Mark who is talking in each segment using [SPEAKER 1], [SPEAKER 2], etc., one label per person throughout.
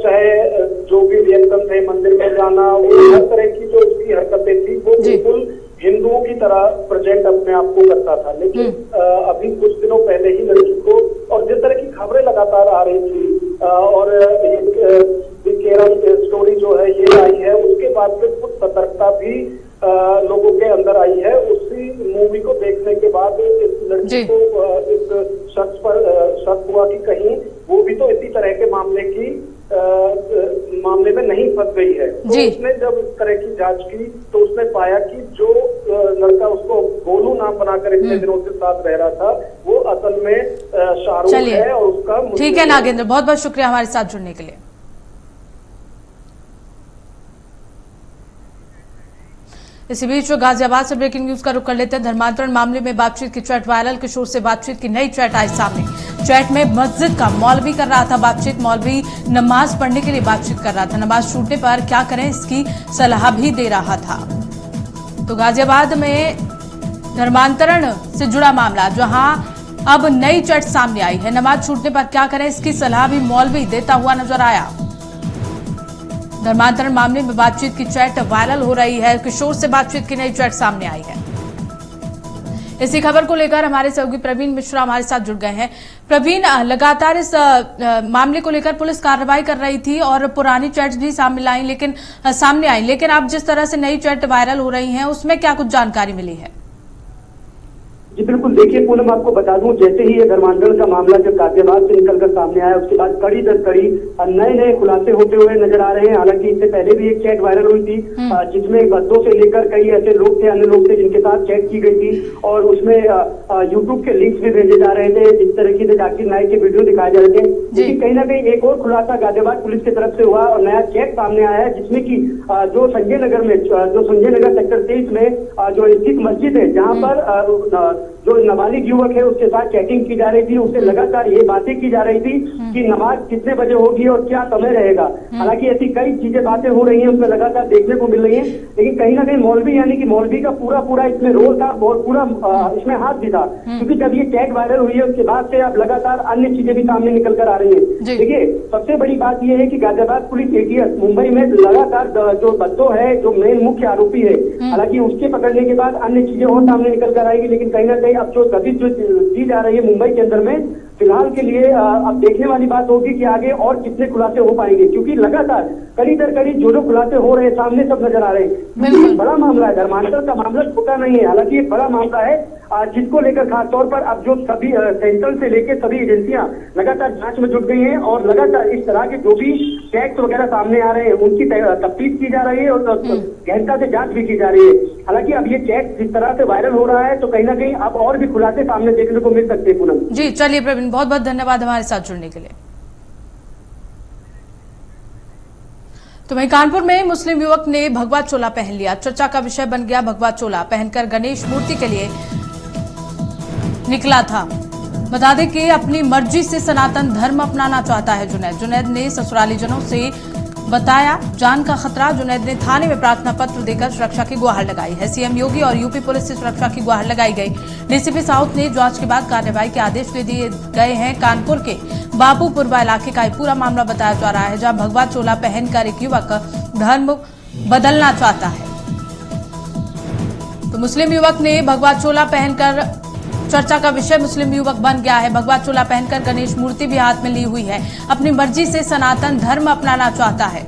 [SPEAKER 1] चाहे जो भी रिएक्शन थे, मंदिर में जाना, वो हर तरह की जो उसकी हरकतें थी वो बिल्कुल हिंदुओं की तरह प्रेजेंट अपने आप को करता था। लेकिन अभी कुछ दिनों पहले ही लड़की को, और जिस तरह की खबरें लगातार आ रही थी और केरल स्टोरी जो है ये आई है, उसके बाद से कुछ सतर्कता भी लोगों के अंदर आई है। उसी मूवी को देखने के बाद इस लड़की को इस शख्स पर शक हुआ कि कहीं वो भी तो इसी तरह के मामले में नहीं फंस गई है। तो उसने जब इस तरह की जांच की तो उसने पाया कि जो लड़का उसको गोलू नाम बनाकर इतने दिनों से साथ रह रहा था, वो असल में शाहरुख है और उसका।
[SPEAKER 2] ठीक है नागेंद्र, बहुत बहुत शुक्रिया हमारे साथ जुड़ने के लिए। इसी बीच गाजियाबाद से ब्रेकिंग न्यूज का रुख कर लेते हैं। धर्मांतरण मामले में बातचीत की चैट वायरल, किशोर से बातचीत की नई चैट आई सामने। चैट में मस्जिद का मौलवी कर रहा था बातचीत, मौलवी नमाज पढ़ने के लिए बातचीत कर रहा था, नमाज छूटने पर क्या करें इसकी सलाह भी दे रहा था। तो गाजियाबाद में धर्मांतरण से जुड़ा मामला, जहां अब नई चैट सामने आई है, नमाज छूटने पर क्या करें इसकी सलाह भी मौलवी देता हुआ नजर आया। धर्मांतरण मामले में बातचीत की चैट वायरल हो रही है, किशोर से बातचीत की नई चैट सामने आई है। इसी खबर को लेकर हमारे सहयोगी प्रवीण मिश्रा हमारे साथ जुड़ गए हैं। प्रवीण, लगातार इस मामले को लेकर पुलिस कार्रवाई कर रही थी और पुरानी चैट्स भी सामने आई, लेकिन अब जिस तरह से नई चैट वायरल हो रही हैं, उसमें क्या कुछ जानकारी मिली है?
[SPEAKER 3] जी बिल्कुल, देखिए पूनम, आपको बता दूं, जैसे ही ये धर्मांतरण का मामला जब गाजियाबाद से निकलकर सामने आया, उसके बाद कड़ी दर कड़ी नए खुलासे होते हुए नजर आ रहे हैं। हालांकि इससे पहले भी एक चैट वायरल हुई थी जिसमें बच्चों से लेकर कई ऐसे लोग थे, अन्य लोग थे जिनके साथ चैट की गई थी और उसमें यूट्यूब के लिंक्स भी भेजे जा रहे थे, जिस तरीके से जाकिर नाइक के वीडियो दिखाए जा रहे थे। लेकिन कहीं ना कहीं एक और खुलासा गाजियाबाद पुलिस की तरफ से हुआ और नया चैट सामने आया है, जिसमें की जो संजय नगर सेक्टर 23 में जो स्थित मस्जिद है, जहाँ पर जो नाबालिग युवक है उसके साथ चैटिंग की जा रही थी, उससे लगातार ये बातें की जा रही थी कि नमाज कितने बजे होगी और क्या समय रहेगा। हालांकि ऐसी कई चीजें बातें हो रही हैं, उसमें लगातार देखने को मिल रही हैं। लेकिन कहीं ना कहीं मौलवी यानी कि मौलवी का पूरा इसमें रोल था और पूरा इसमें हाथ भी था, क्योंकि जब ये चैट वायरल हुई है उसके बाद से अब लगातार अन्य चीजें भी सामने निकल कर आ रही है। देखिए, सबसे बड़ी बात यह है कि गाजियाबाद पुलिस ATS मुंबई में लगातार जो बच्चों है, जो मेन मुख्य आरोपी है, हालांकि उसके पकड़ने के बाद अन्य चीजें और सामने निकल कर आएगी। लेकिन कहीं ना कहीं अब जो गति जो दी जा रही है मुंबई के अंदर में, फिलहाल के लिए अब देखने वाली बात होगी कि आगे और कितने खुलासे हो पाएंगे, क्योंकि लगातार कड़ी दर कड़ी जो खुलासे हो रहे हैं सामने सब नजर आ रहे हैं। बड़ा मामला है, धर्मांतरण का मामला छोटा नहीं है, हालांकि एक बड़ा मामला है जिसको लेकर खासतौर पर अब जो सभी सेंट्रल से लेकर सभी एजेंसियां लगातार जांच में जुट गई हैं और लगातार इस तरह के जो भी टैक्स वगैरह सामने आ रहे हैं उनकी तफ्तीश की जा रही है और गहनता से जांच भी की जा रही है। हालांकि अब ये टैक्स जिस तरह से वायरल हो रहा है तो कहीं ना कहीं अब और भी खुलासे सामने देखने को मिल सकते हैं। पूनम
[SPEAKER 2] जी, चलिए प्रवीण, बहुत बहुत धन्यवाद हमारे साथ जुड़ने के लिए। तो वहीं कानपुर में मुस्लिम युवक ने भगवा चोला पहन लिया, चर्चा का विषय बन गया। भगवा चोला पहनकर गणेश मूर्ति के लिए निकला था। बता दें कि अपनी मर्जी से सनातन धर्म अपनाना चाहता है जुनैद ने ससुरालीजनों से बताया जान का खतरा। जुनैद ने थाने में प्रार्थना पत्र देकर सुरक्षा की गुहार लगाई है। सीएम योगी और यूपी पुलिस से सुरक्षा की गुहार लगाई गई। डीसीपी साउथ ने जांच के बाद कार्रवाई के आदेश दे दिए गए हैं। कानपुर के बाबूपुरवा इलाके का पूरा मामला बताया जा रहा है, जहां भगवा चोला पहनकर एक युवक धर्म बदलना चाहता है। तो मुस्लिम युवक ने भगवा चोला पहनकर, चर्चा का विषय मुस्लिम युवक बन गया है। भगवा चोला पहनकर गणेश मूर्ति भी हाथ में ली हुई है, अपनी मर्जी से सनातन धर्म अपनाना चाहता है।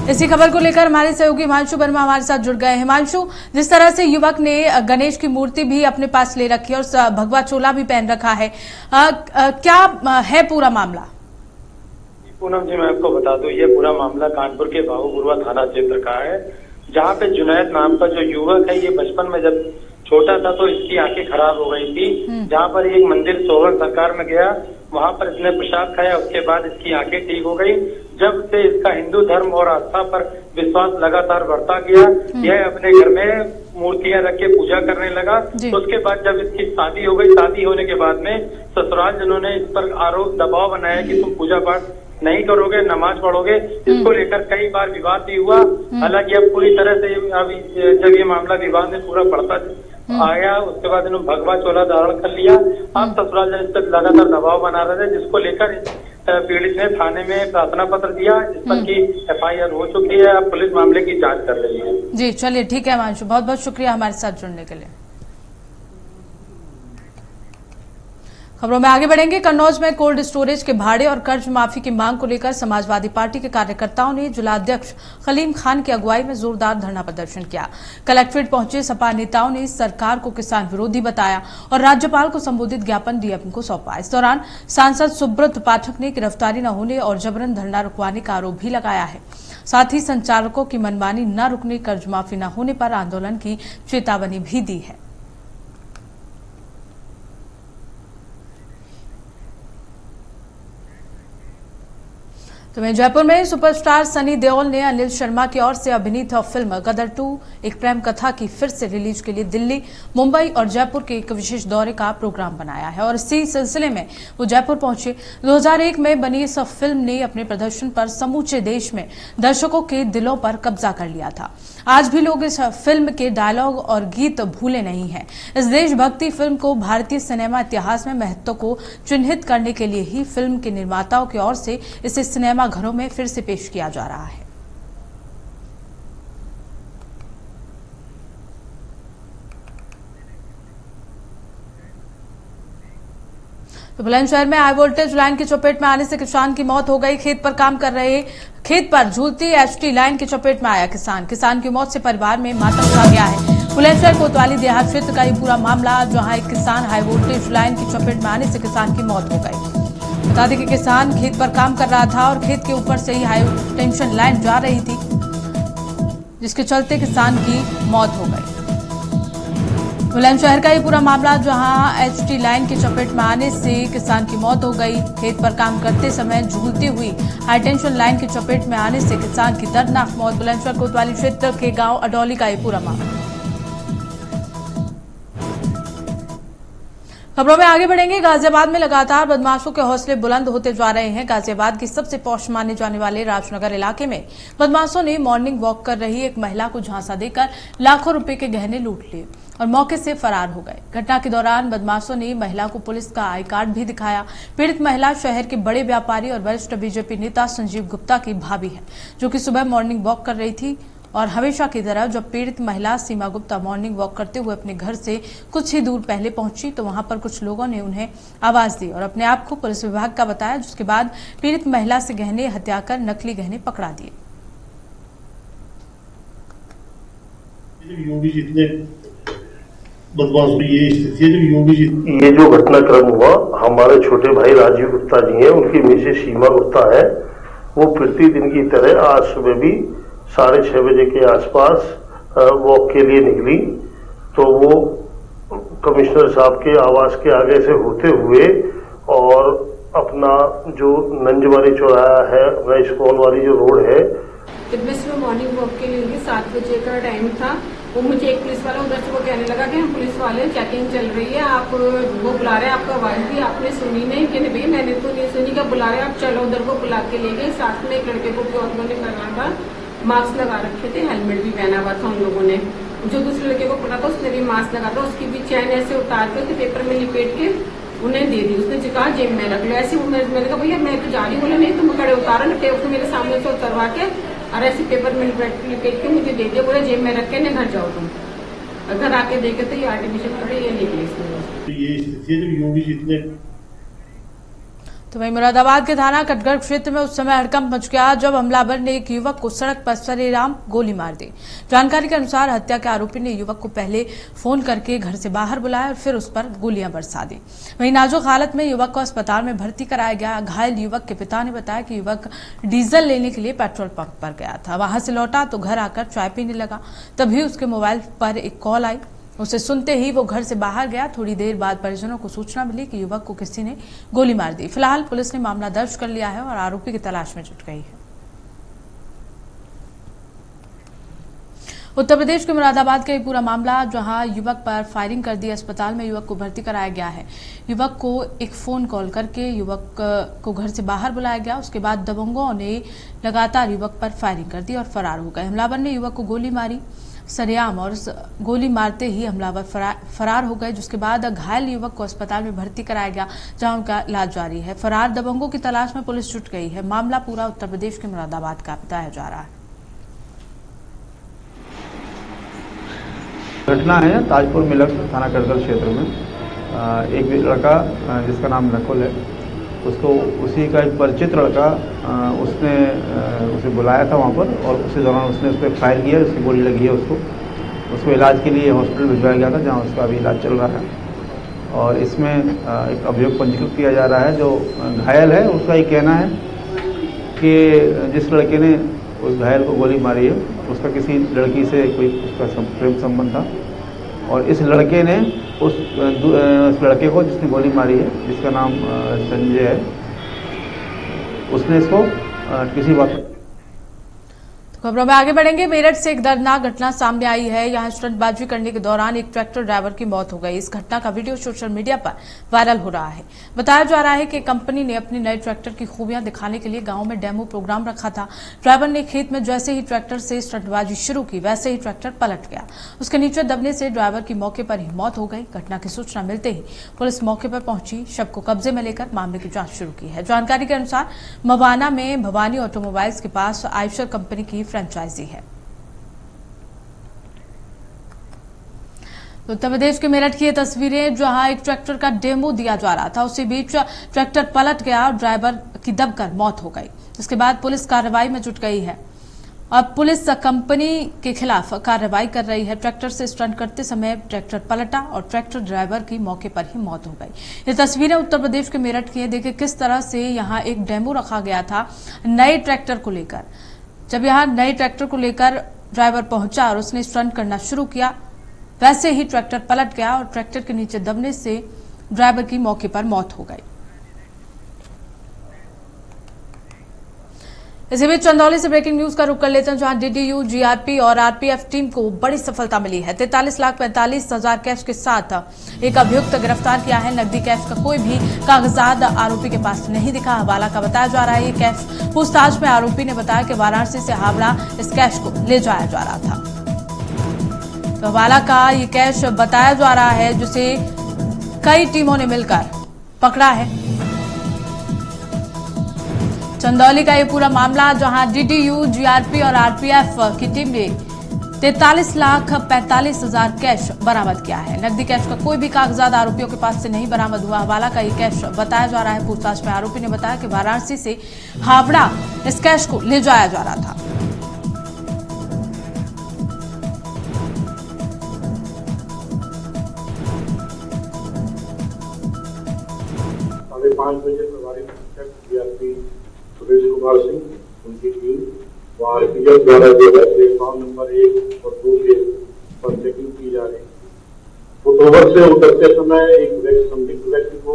[SPEAKER 2] इसी खबर को लेकर हमारे सहयोगी हिमांशु वर्मा हमारे साथ जुड़ गए हैं। हिमांशु, जिस तरह से युवक ने गणेश की मूर्ति भी अपने पास ले रखी है और भगवा चोला भी पहन रखा है, क्या है पूरा मामला?
[SPEAKER 4] पूनम जी, मैं आपको बता दूं, ये पूरा मामला कानपुर के बाबूपुरवा थाना क्षेत्र का है, जहाँ पे जुनैद नाम का जो युवक है, ये बचपन में जब छोटा था तो इसकी आंखें खराब हो गई थी। जहाँ पर एक मंदिर सोहन सरकार में गया, वहाँ पर इसने प्रसाद खाया, उसके बाद इसकी आंखें ठीक हो गई। जब से इसका हिंदू धर्म और आस्था पर विश्वास लगातार बढ़ता गया, यह अपने घर में मूर्तियां रख के पूजा करने लगा। तो उसके बाद जब इसकी शादी हो गई, शादी होने के बाद में ससुराल जनों ने इस पर आरोप दबाव बनाया कि तुम पूजा पाठ नहीं करोगे, नमाज पढ़ोगे। इसको लेकर कई बार विवाद भी हुआ। हालांकि अब पूरी तरह से अभी जब ये मामला विवाद में पूरा बढ़ता आया, उसके बाद इन्होंने भगवा चोला धारण कर लिया। अब ससुराल जन इस पर लगातार दबाव बना रहे थे, जिसको लेकर पीड़ित ने थाने में प्रार्थना पत्र दिया, जिस पर की FIR हो चुकी है। अब पुलिस मामले की जांच कर रही है।
[SPEAKER 2] जी चलिए ठीक है हिमांशु, बहुत बहुत शुक्रिया हमारे साथ जुड़ने के लिए। खबरों में आगे बढ़ेंगे। कन्नौज में कोल्ड स्टोरेज के भाड़े और कर्ज माफी की मांग को लेकर समाजवादी पार्टी के कार्यकर्ताओं ने जिलाध्यक्ष खलीम खान की अगुवाई में जोरदार धरना प्रदर्शन किया। कलेक्ट्रेट पहुंचे सपा नेताओं ने सरकार को किसान विरोधी बताया और राज्यपाल को संबोधित ज्ञापन डीएम को सौंपा। इस दौरान सांसद सुब्रत पाठक ने गिरफ्तारी न होने और जबरन धरना रुकवाने का आरोप भी लगाया है। साथ ही संचालकों की मनमानी न रुकने, कर्ज माफी न होने पर आंदोलन की चेतावनी भी दी है। तो वहीं जयपुर में सुपरस्टार सनी देओल ने अनिल शर्मा की ओर से अभिनीत फिल्म गदर 2 एक प्रेम कथा की फिर से रिलीज के लिए दिल्ली, मुंबई और जयपुर के एक विशेष दौरे का प्रोग्राम बनाया है और इसी सिलसिले में वो जयपुर पहुंचे। 2001 में बनी इस फिल्म ने अपने प्रदर्शन पर समूचे देश में दर्शकों के दिलों पर कब्जा कर लिया था। आज भी लोग इस फिल्म के डायलॉग और गीत भूले नहीं हैं। इस देशभक्ति फिल्म को भारतीय सिनेमा इतिहास में महत्व को चिन्हित करने के लिए ही फिल्म के निर्माताओं की ओर से इसे सिनेमा घरों में फिर से पेश किया जा रहा है। तो बुलंदशहर में हाई वोल्टेज लाइन की चपेट में आने से किसान की मौत हो गई। खेत पर काम कर रहे खेत पर झूलती HT लाइन की चपेट में आया किसान की मौत से परिवार में मातम छा गया है। बुलंदशहर कोतवाली देहात क्षेत्र का ये पूरा मामला, जहां एक किसान हाई वोल्टेज लाइन की चपेट में आने से किसान की मौत हो गई। बता दें कि किसान खेत पर काम कर रहा था और खेत के ऊपर से ही हाई टेंशन लाइन जा रही थी, जिसके चलते किसान की मौत हो गई। बुलंदशहर का ये पूरा मामला, जहां HT लाइन की चपेट में आने से किसान की मौत हो गई। खेत पर काम करते समय झूलती हुई हाई टेंशन लाइन की चपेट में आने से किसान की दर्दनाक मौत। बुलंदशहर कोतवाली क्षेत्र के गांव अडौली का ये पूरा मामला। खबरों में आगे बढ़ेंगे। गाजियाबाद में लगातार बदमाशों के हौसले बुलंद होते जा रहे हैं। गाजियाबाद की सबसे पौष माने जाने वाले राजनगर इलाके में बदमाशों ने मॉर्निंग वॉक कर रही एक महिला को झांसा देकर लाखों रुपए के गहने लूट लिए और मौके से फरार हो गए। घटना के दौरान बदमाशों ने महिला को पुलिस का आई कार्ड भी दिखाया। पीड़ित महिला शहर के बड़े व्यापारी और वरिष्ठ बीजेपी नेता संजीव गुप्ता की भाभी है, जो कि सुबह मॉर्निंग वॉक कर रही थी और हमेशा की तरह जब पीड़ित महिला सीमा गुप्ता मॉर्निंग वॉक करते हुए अपने घर से कुछ ही दूर पहले पहुंची तो वहां पर कुछ लोगों ने उन्हें आवाज दी और अपने आप को पुलिस विभाग का बताया, जिसके बाद पीड़ित महिला से गहने हत्या कर नकली गहने पकड़ा दिए।
[SPEAKER 5] योगी जी ने बदमाश हुई ये स्थिति है। जब योगी जी
[SPEAKER 6] ये जो घटनाक्रम हुआ, हमारे छोटे भाई राजीव गुप्ता जी हैं, उनकी मिसेज सीमा गुप्ता है। वो प्रतिदिन की तरह आज सुबह भी 6:30 बजे के आसपास वॉक के लिए निकली तो वो कमिश्नर साहब के आवास के आगे से होते हुए और अपना जो नंजवारी चौराहा है, अपना इस्कॉन वाली जो रोड है,
[SPEAKER 7] जब मैं सुबह मॉर्निंग वॉक के लिए 7 बजे का टाइम था, वो मुझे एक पुलिस वाला उधर से वो कहने लगा कि हम पुलिस वाले चेकिंग चल रही है, आप वो बुला रहे हैं, आपका आवाज भी आपने सुनी नहीं। कि भाई मैंने तो नहीं सुनी, क्या बुला रहे हैं आप, चलो उधर को बुला के ले गए। साथ में एक लड़के को उन्होंने करना था, मास्क लगा रखे थे, हेलमेट भी पहना हुआ था उन लोगों ने। जो दूसरे लड़के को पकड़ा था उसने भी मास्क लगा था, उसकी भी चैन ऐसे उतार के उसके पेपर में लिपेट के उन्हें दे दी। उसने कहा जेब में रख लो। ऐसे मैंने कहा भैया मैं तो जा रही हूँ। बोले नहीं तुम कड़े उतारो ना, उसने मेरे सामने से उतरवा के और ऐसे पेपर में लिपेट के मुझे दे दिया। बोले जेब में रख के न घर जाओ तुम। घर आके देखे तो ये आर्टिफिशियल कड़े ये निकले इसमें।
[SPEAKER 5] ये स्थिति है जब योगी जी ने।
[SPEAKER 2] तो वहीं मुरादाबाद के थाना कटगढ़ क्षेत्र में उस समय हड़कंप मच गया जब हमलावर ने एक युवक को सड़क पर सरेआम गोली मार दी। जानकारी के अनुसार हत्या के आरोपी ने युवक को पहले फोन करके घर से बाहर बुलाया और फिर उस पर गोलियां बरसा दी। वहीं नाजुक हालत में युवक को अस्पताल में भर्ती कराया गया। घायल युवक के पिता ने बताया कि युवक डीजल लेने के लिए पेट्रोल पंप पर गया था, वहां से लौटा तो घर आकर चाय पीने लगा। तभी उसके मोबाइल पर एक कॉल आई। उसे सुनते ही वो घर से बाहर गया। थोड़ी देर बाद परिजनों को सूचना मिली कि युवक को किसी ने गोली मार दी। फिलहाल पुलिस ने मामला दर्ज कर लिया है और आरोपी की तलाश में जुट गई है। उत्तर प्रदेश के मुरादाबाद का ये पूरा मामला, जहां युवक पर फायरिंग कर दी। अस्पताल में युवक को भर्ती कराया गया है। युवक को एक फोन कॉल करके युवक को घर से बाहर बुलाया गया। उसके बाद दबंगों ने लगातार युवक पर फायरिंग कर दी और फरार हो गए। हमलावर ने युवक को गोली मारी। सरेआम और गोली मारते ही हमलावर फरार हो गए, जिसके बाद घायल युवक को अस्पताल में भर्ती कराया गया, जहां उनका इलाज जारी है। फरार दबंगों की तलाश में पुलिस जुट गई है। मामला पूरा उत्तर प्रदेश के मुरादाबाद का बताया जा रहा है।
[SPEAKER 8] घटना है ताजपुर मिलक थाना करगल क्षेत्र में। एक लड़का जिसका नाम नकुल है, उसको उसी का एक परिचित लड़का उसने उसे बुलाया था वहाँ पर, और उसी दौरान उसने उस पर फायर किया, उसकी गोली लगी है उसको इलाज के लिए हॉस्पिटल भिजवाया गया था, जहाँ उसका अभी इलाज चल रहा है। और इसमें एक अभियोग पंजीकृत किया जा रहा है। जो घायल है उसका ये कहना है कि जिस लड़के ने उस घायल को गोली मारी है उसका किसी लड़की से कोई उसका प्रेम संबंध था, और इस लड़के ने उस लड़के को जिसने गोली मारी है, जिसका नाम संजय है, उसने इसको किसी बात।
[SPEAKER 2] खबरों में आगे बढ़ेंगे। मेरठ से एक दर्दनाक घटना सामने आई है। यहां स्टंटबाजी करने के दौरान एक ट्रैक्टर ड्राइवर की मौत हो गई। इस घटना का वीडियो सोशल मीडिया पर वायरल हो रहा है। बताया जा रहा है कि कंपनी ने अपनी नए ट्रैक्टर की खूबियां दिखाने के लिए गांव में डेमो प्रोग्राम रखा था। ड्राइवर ने खेत में जैसे ही ट्रैक्टर से स्टंटबाजी शुरू की, वैसे ही ट्रैक्टर पलट गया। उसके नीचे दबने से ड्राइवर की मौके पर ही मौत हो गई। घटना की सूचना मिलते ही पुलिस मौके पर पहुंची, शव को कब्जे में लेकर मामले की जांच शुरू की है। जानकारी के अनुसार मवाना में भवानी ऑटोमोबाइल्स के पास आयशर कंपनी की फ्रेंचाइजी है। उत्तर प्रदेश के मेरठ की ये तस्वीरें, जहां एक ट्रैक्टर का डेमो दिया जा रहा था, उसी बीच ट्रैक्टर पलट गया और ड्राइवर की दबकर मौत हो गई। इसके बाद पुलिस कार्रवाई में जुट गई है और पुलिस कंपनी के खिलाफ कार्रवाई कर रही है। ट्रैक्टर से स्टंट करते समय ट्रैक्टर पलटा और ट्रैक्टर ड्राइवर की मौके पर ही मौत हो गई। ये तस्वीरें उत्तर प्रदेश के मेरठ की है। देखिए किस तरह से यहाँ एक डेमो रखा गया था नए ट्रैक्टर को लेकर। जब यहाँ नए ट्रैक्टर को लेकर ड्राइवर पहुंचा और उसने स्टंट करना शुरू किया, वैसे ही ट्रैक्टर पलट गया और ट्रैक्टर के नीचे दबने से ड्राइवर की मौके पर मौत हो गई। इसी बीच चंदौली से ब्रेकिंग न्यूज का रुख कर लेते हैं, जहां डीडीयू, जीआरपी और आरपीएफ टीम को बड़ी सफलता मिली है। 43,45,000 कैश के साथ एक अभियुक्त गिरफ्तार किया है। नकदी कैश का कोई भी कागजात आरोपी के पास नहीं दिखा। हवाला का बताया जा रहा है ये कैश। पूछताछ में आरोपी ने बताया कि वाराणसी से हावड़ा इस कैश को ले जाया जा रहा था। तो हवाला का ये कैश बताया जा रहा है, जिसे कई टीमों ने मिलकर पकड़ा है। चंदौली का ये पूरा मामला, जहां डीडीयू, जीआरपी और आरपीएफ की टीम ने 43,45,000 कैश बरामद किया है। नकदी कैश का कोई भी कागजात आरोपियों के पास से नहीं बरामद हुआ। हवाला का ये कैश बताया जा रहा है। पूछताछ में आरोपी ने बताया कि वाराणसी से हावड़ा इस कैश को ले जाया जा रहा था।
[SPEAKER 5] साढ़े 5 बजे प्रभारी जीआरपी सुरेश कुमार सिंह, उनकी टीम वहाँ आरपीएफ द्वारा जो है प्लेटफॉर्म नंबर 1 और 2 के पर चेकिंग की जा रही है। फुटओवर से उतरते समय एक संदिग्ध व्यक्ति को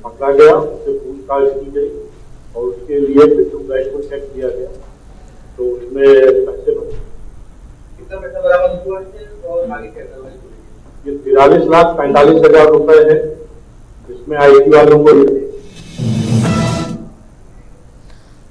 [SPEAKER 5] पकड़ा गया, उससे पूछताछ की गई और उसके लिए पेट्रोल बैग को चेक किया गया, तो उसमें पैसे कितना पैसा बरामद हुआ है और आगे क्या कार्रवाई हुई? ये 43,45,000 रुपए है, जिसमें आईटी वालों को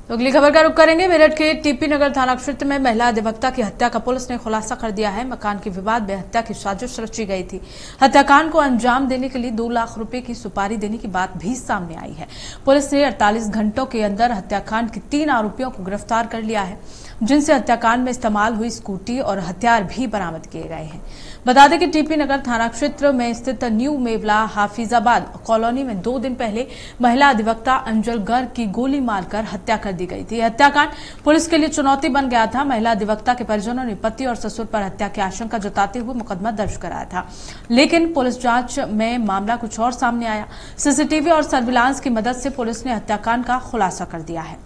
[SPEAKER 2] तो अगली खबर का रुख करेंगे। मेरठ के टीपी नगर थाना क्षेत्र में महिला अधिवक्ता की हत्या का पुलिस ने खुलासा कर दिया है। मकान के विवाद में हत्या की साजिश रची गई थी। हत्याकांड को अंजाम देने के लिए 2 लाख रुपए की सुपारी देने की बात भी सामने आई है। पुलिस ने 48 घंटों के अंदर हत्याकांड के 3 आरोपियों को गिरफ्तार कर लिया है, जिनसे हत्याकांड में इस्तेमाल हुई स्कूटी और हथियार भी बरामद किए गए हैं। बता दें कि टीपी नगर थाना क्षेत्र में स्थित न्यू मेवला हाफिजाबाद कॉलोनी में 2 दिन पहले महिला अधिवक्ता अंजल गर्ग की गोली मारकर हत्या कर दी गई थी। हत्याकांड पुलिस के लिए चुनौती बन गया था। महिला अधिवक्ता के परिजनों ने पति और ससुर पर हत्या की आशंका जताते हुए मुकदमा दर्ज कराया था, लेकिन पुलिस जांच में मामला कुछ और सामने आया। सीसीटीवी और सर्विलांस की मदद से पुलिस ने हत्याकांड का खुलासा कर दिया है।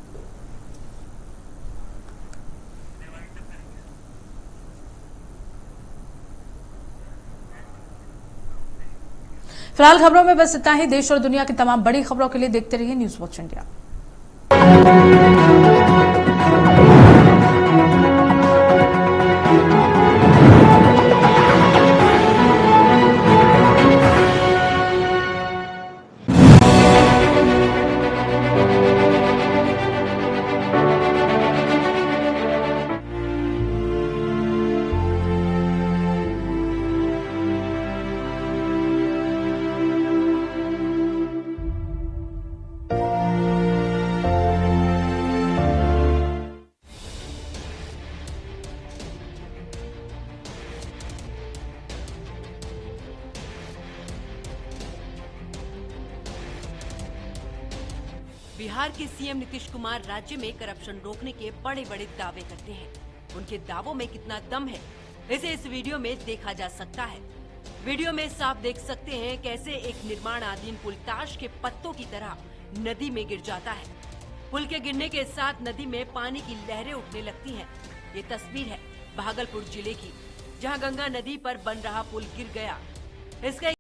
[SPEAKER 2] फिलहाल खबरों में बस इतना ही। देश और दुनिया की तमाम बड़ी खबरों के लिए देखते रहिए न्यूज़ वॉच इंडिया।
[SPEAKER 9] बिहार के सीएम नीतीश कुमार राज्य में करप्शन रोकने के बड़े बड़े दावे करते हैं। उनके दावों में कितना दम है, इसे इस वीडियो में देखा जा सकता है। वीडियो में साफ देख सकते हैं कैसे एक निर्माणाधीन पुल ताश के पत्तों की तरह नदी में गिर जाता है। पुल के गिरने के साथ नदी में पानी की लहरें उठने लगती हैं। ये तस्वीर है भागलपुर जिले की, जहां गंगा नदी पर बन रहा पुल गिर गया। इसका